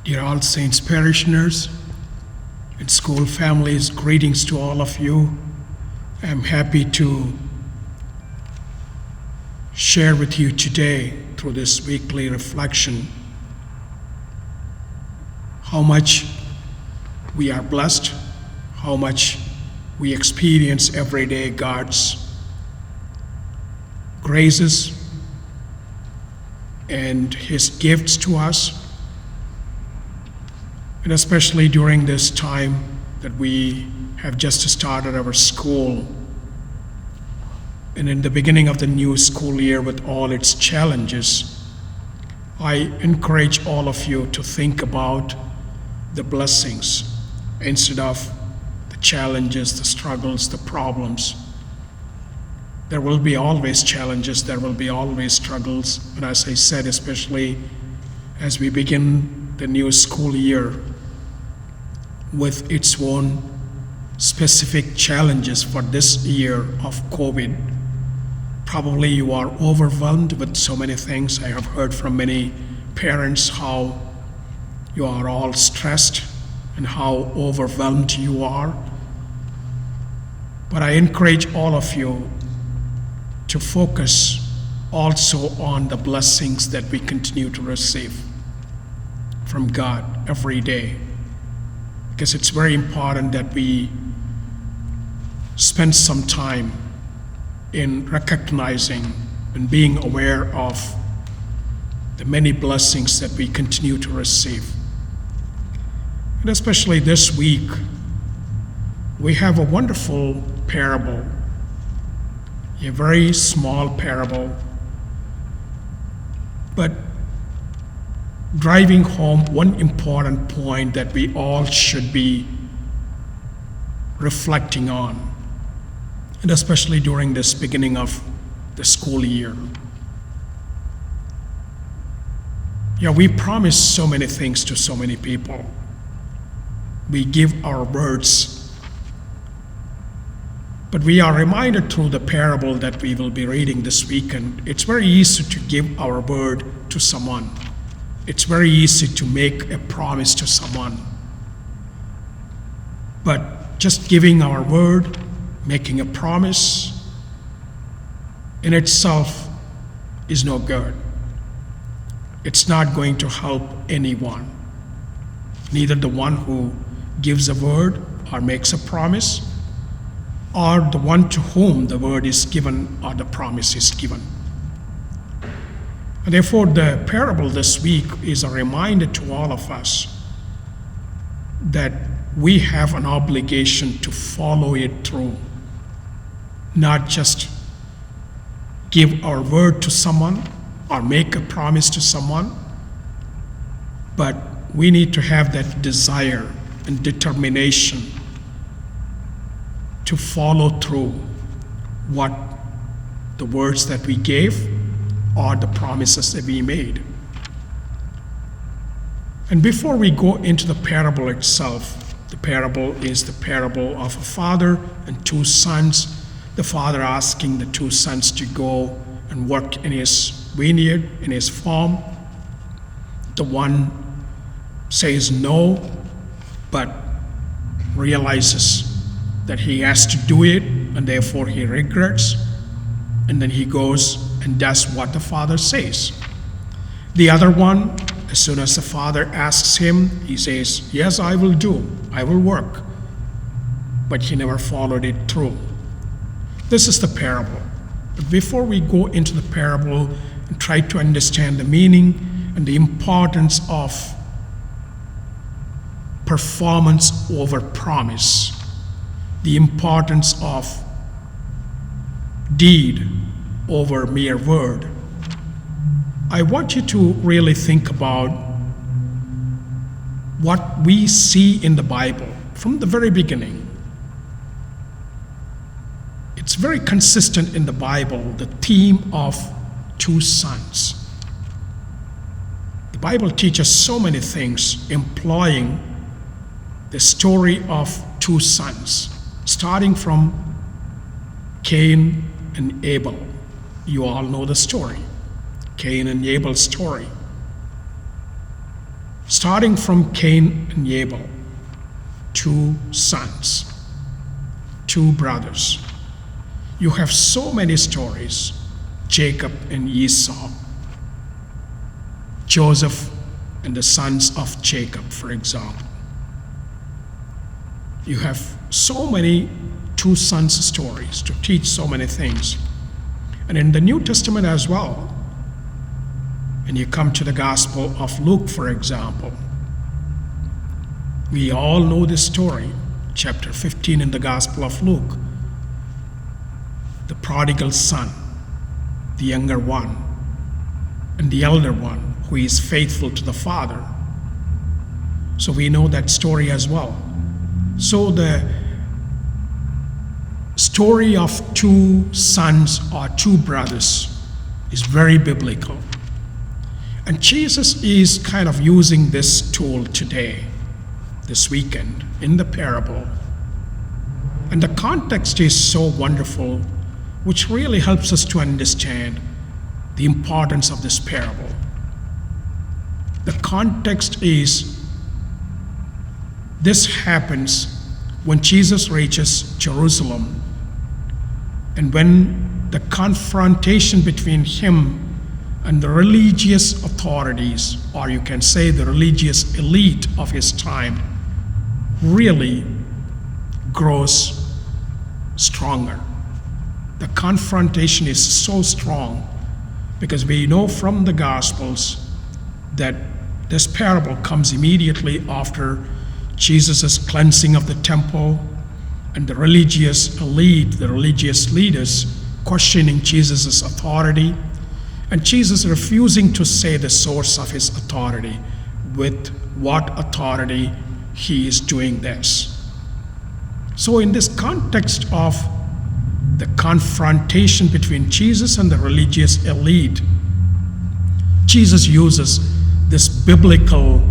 Dear All Saints parishioners and school families, greetings to all of you. I'm happy to share with you today through this weekly reflection how much we are blessed, how much we experience every day God's graces and His gifts to us. And especially during this time that we have just started our school, and in the beginning of the new school year with all its challenges, I encourage all of you to think about the blessings instead of the challenges, the struggles, the problems. There will be always challenges, there will be always struggles, but as I said, especially as we begin the new school year with its own specific challenges for this year of COVID. Probably you are overwhelmed with so many things. I have heard from many parents how you are all stressed and how overwhelmed you are. But I encourage all of you to focus also on the blessings that we continue to receive from God every day, because it's very important that we spend some time in recognizing and being aware of the many blessings that we continue to receive. And especially this week, we have a wonderful parable, a very small parable, but driving home one important point that we all should be reflecting on, and especially during this beginning of the school year. Yeah, we promise so many things to so many people. We give our words, but we are reminded through the parable that we will be reading this weekend, it's very easy to give our word to someone. It's very easy to make a promise to someone. But just giving our word, making a promise, in itself is no good. It's not going to help anyone. Neither the one who gives a word or makes a promise, or the one to whom the word is given or the promise is given. And therefore, the parable this week is a reminder to all of us that we have an obligation to follow it through, not just give our word to someone or make a promise to someone, but we need to have that desire and determination to follow through what the words that we gave or the promises that we made. And before we go into the parable itself, the parable is the parable of a father and two sons. The father asking the two sons to go and work in his vineyard, in his farm. The one says no, but realizes that he has to do it, and therefore he regrets, and then he goes and does what the father says. The other one, as soon as the father asks him, he says, yes, I will do, I will work. But he never followed it through. This is the parable. But before we go into the parable and try to understand the meaning and the importance of performance over promise, the importance of deed over mere word, I want you to really think about what we see in the Bible from the very beginning. It's very consistent in the Bible, the theme of two sons. The Bible teaches so many things employing the story of two sons, starting from Cain and Abel. You all know the story, Cain and Abel's story. starting from Cain and Abel, two sons, two brothers. You have so many stories, Jacob and Esau, Joseph and the sons of Jacob, for example. You have so many two sons stories to teach so many things. And in the New Testament as well, when you come to the Gospel of Luke, for example, we all know this story, chapter 15 in the Gospel of Luke. The prodigal son, the younger one, and the elder one who is faithful to the father. So we know that story as well. So the story of two sons or two brothers is very biblical. And Jesus is kind of using this tool today, this weekend, in the parable. And the context is so wonderful, which really helps us to understand the importance of this parable. The context is this happens when Jesus reaches Jerusalem, and when the confrontation between him and the religious authorities, or you can say the religious elite of his time, really grows stronger. The confrontation is so strong because we know from the Gospels that this parable comes immediately after Jesus' cleansing of the temple and the religious elite, the religious leaders, questioning Jesus' authority, and Jesus refusing to say the source of his authority, with what authority he is doing this. So in this context of the confrontation between Jesus and the religious elite, Jesus uses this biblical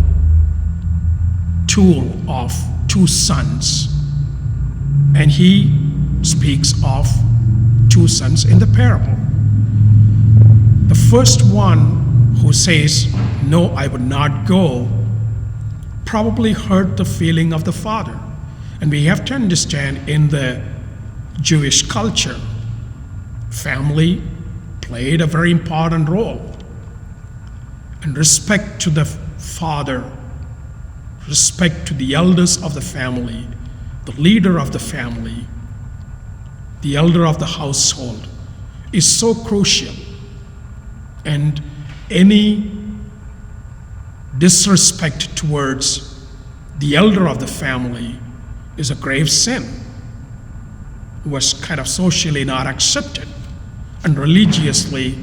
tool of two sons, and he speaks of two sons in the parable. The first one who says, "No, I would not go," probably hurt the feeling of the father. And we have to understand, in the Jewish culture, family played a very important role. And respect to the father, respect to the elders of the family, the leader of the family, the elder of the household, is so crucial. And any disrespect towards the elder of the family is a grave sin. It was kind of socially not accepted, and religiously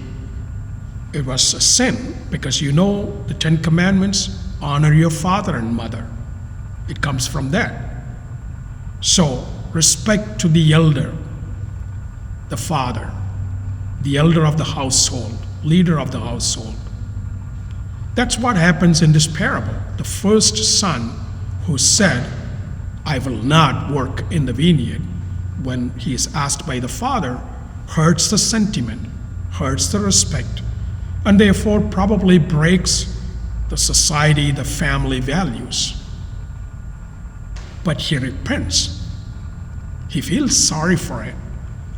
it was a sin, because you know the 10 Commandments: honor your father and mother. It comes from that. So respect to the elder, the father, the elder of the household, leader of the household. That's what happens in this parable. The first son who said, "I will not work in the vineyard," when he is asked by the father, hurts the sentiment, hurts the respect, and therefore probably breaks the society, the family values. But he repents. He feels sorry for it,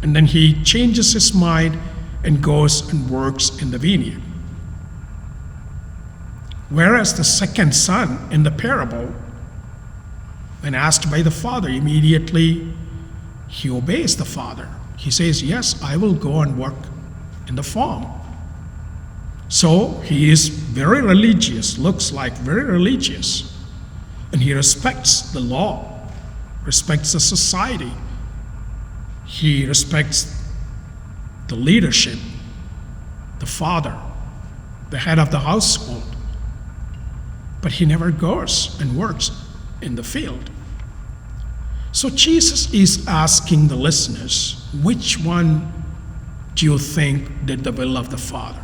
and then he changes his mind and goes and works in the vineyard. Whereas the second son in the parable, when asked by the father, immediately he obeys the father. He says, "Yes, I will go and work in the farm." So he is very religious, looks like very religious, and he respects the law, respects the society. He respects the leadership, the father, the head of the household. But he never goes and works in the field. So Jesus is asking the listeners, which one do you think did the will of the Father?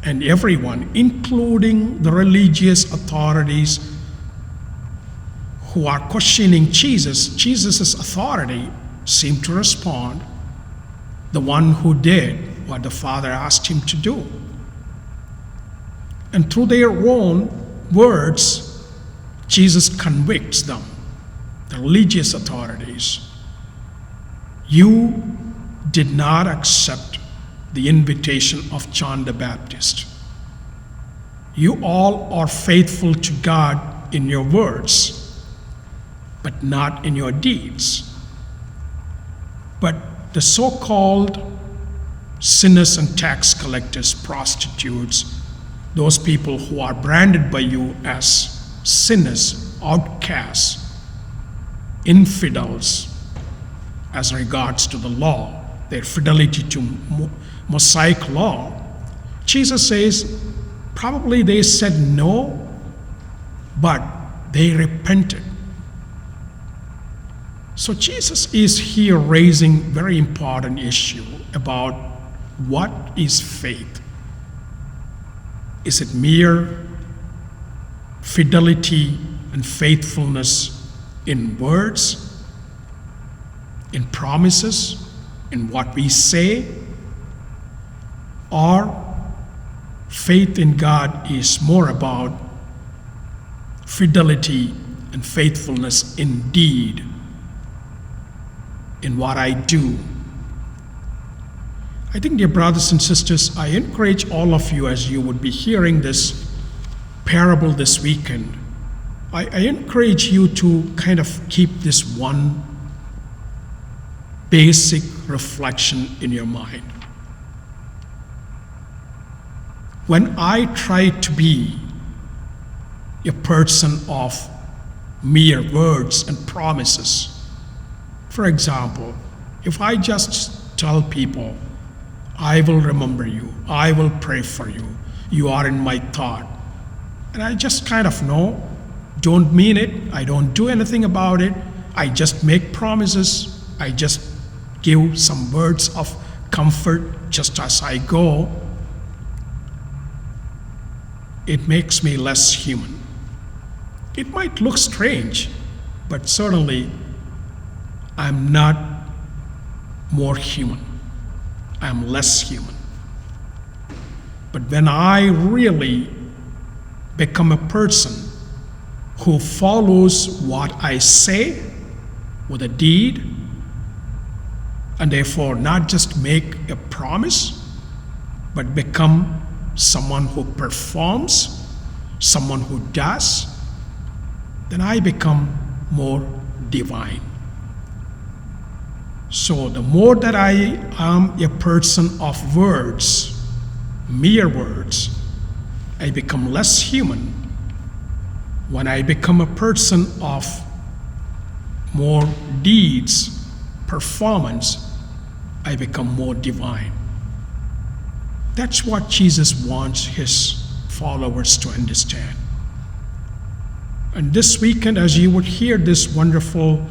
And everyone, including the religious authorities who are questioning Jesus' authority, seem to respond, the one who did what the Father asked him to do. And through their own words, Jesus convicts them, the religious authorities. You did not accept the invitation of John the Baptist. You all are faithful to God in your words, but not in your deeds. But the so-called sinners and tax collectors, prostitutes, those people who are branded by you as sinners, outcasts, infidels as regards to the law, their fidelity to Mosaic law, Jesus says probably they said no, but they repented. So Jesus is here raising very important issue about what is faith. Is it mere fidelity and faithfulness in words, in promises, in what we say? Or faith in God is more about fidelity and faithfulness in deed, in what I do? I think, dear brothers and sisters, I encourage all of you as you would be hearing this parable this weekend, I encourage you to kind of keep this one basic reflection in your mind. When I try to be a person of mere words and promises, for example, if I just tell people, I will remember you, I will pray for you, you are in my thought, and I just kind of know, don't mean it, I don't do anything about it, I just make promises, I just give some words of comfort just as I go, it makes me less human. It might look strange, but certainly I'm not more human. I'm less human. But when I really become a person who follows what I say with a deed, and therefore not just make a promise, but become someone who performs, someone who does, then I become more divine. So the more that I am a person of words, mere words, I become less human. When I become a person of more deeds, performance, I become more divine. That's what Jesus wants his followers to understand. And this weekend, as you would hear this wonderful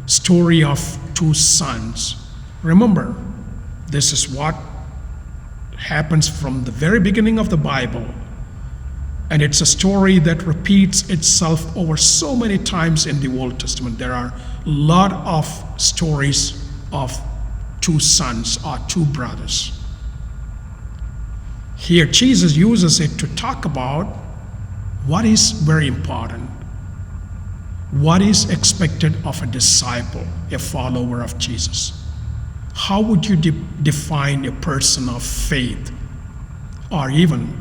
story of two sons, remember, this is what happens from the very beginning of the Bible. And it's a story that repeats itself over so many times in the Old Testament. There are a lot of stories of two sons or two brothers. Here, Jesus uses it to talk about what is very important, what is expected of a disciple, a follower of Jesus. How would you define a person of faith, or even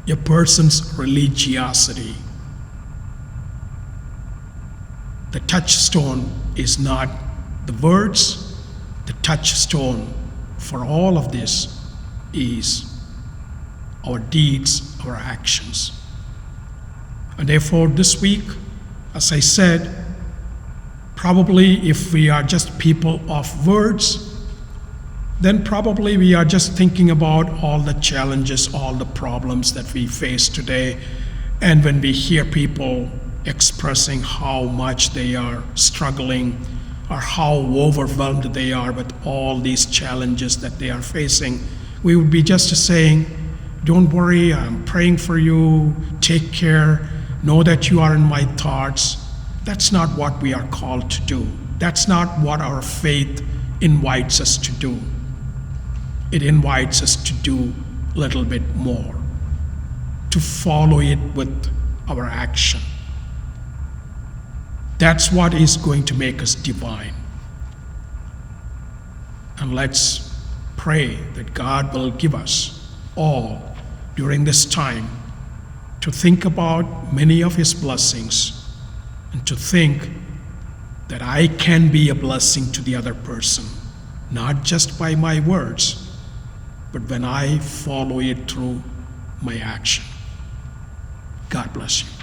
a person's religiosity? The touchstone is not the words. The touchstone for all of this is our deeds, our actions. And therefore this week, as I said, probably if we are just people of words, then probably we are just thinking about all the challenges, all the problems that we face today. And when we hear people expressing how much they are struggling or how overwhelmed they are with all these challenges that they are facing, we would be just saying, don't worry, I'm praying for you, take care, know that you are in my thoughts. That's not what we are called to do. That's not what our faith invites us to do. It invites us to do a little bit more. to follow it with our action. That's what is going to make us divine. And let's pray that God will give us all during this time to think about many of His blessings and to think that I can be a blessing to the other person, not just by my words, but when I follow it through my action. God bless you.